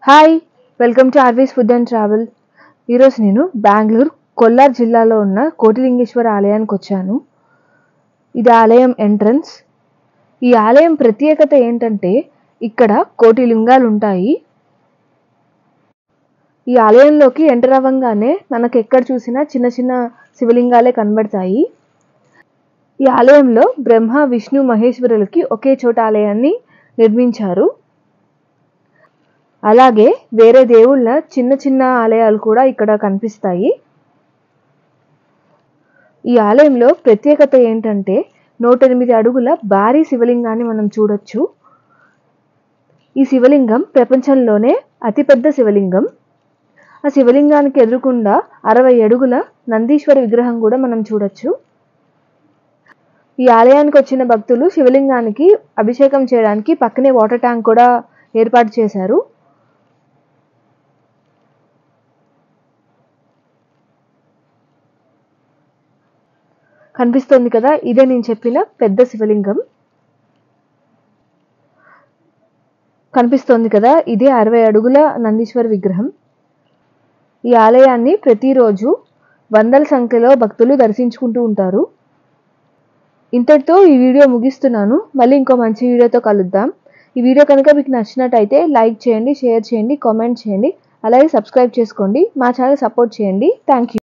Hi welcome to RV's food and travel. ఈరోజు నేను బెంగళూరు కొల్లార్ జిల్లాలో ఉన్న కోటిలింగేశ్వర ఆలయానికి వచ్చాను. ఇది ఆలయం ఎంట్రన్స్. ఈ ఆలయం ప్రత్యేకత ఏంటంటే ఇక్కడ కోటి లింగాలు ఉంటాయి. ఈ ఆలయంలోకి ఎంటర్ అవ్వగానే మనకు ఎక్కడ చూసినా చిన్న చిన్న శివలింగాలే కనబడతాయి. ఈ ఆలయంలో బ్రహ్మ విష్ణు మహేశ్వరులకి ఒకే చోట ఆలయాన్ని నిర్మించారు. అలాగే వేరే దేవుళ్ళ చిన్న చిన్న ఆలయాలు కూడా ఇక్కడ కనిపిస్తాయి. ఈ ఆలయంలో ప్రత్యేకత ఏంటంటే 108 అడుగుల భారీ శివలింగాన్ని మనం చూడొచ్చు. ఈ శివలింగం ప్రపంచంలోనే అతిపెద్ద శివలింగం. ఆ శివలింగానికి ఎదురుకుండా 60 అడుగుల నందీశ్వర విగ్రహం కూడా మనం చూడొచ్చు. ఈ ఆలయానికి వచ్చిన భక్తులు శివలింగానికి అభిషేకం చేయడానికి పక్కనే వాటర్ ట్యాంక్ కూడా ఏర్పాటు చేశారు. కనిపిస్తోంది కదా, ఇదే నేను చెప్పిన పెద్ద శివలింగం. కనిపిస్తోంది కదా, ఇదే 60 అడుగుల నందీశ్వర విగ్రహం. ఈ ఆలయాన్ని ప్రతిరోజు వందల సంఖ్యలో భక్తులు దర్శించుకుంటూ ఉంటారు. ఇంతటితో ఈ వీడియో ముగిస్తున్నాను. మళ్ళీ ఇంకో మంచి వీడియోతో కలుద్దాం. ఈ వీడియో కనుక మీకు నచ్చినట్టయితే లైక్ చేయండి, షేర్ చేయండి, కామెంట్ చేయండి, అలాగే సబ్స్క్రైబ్ చేసుకోండి. మా ఛానల్ సపోర్ట్ చేయండి. Thank you.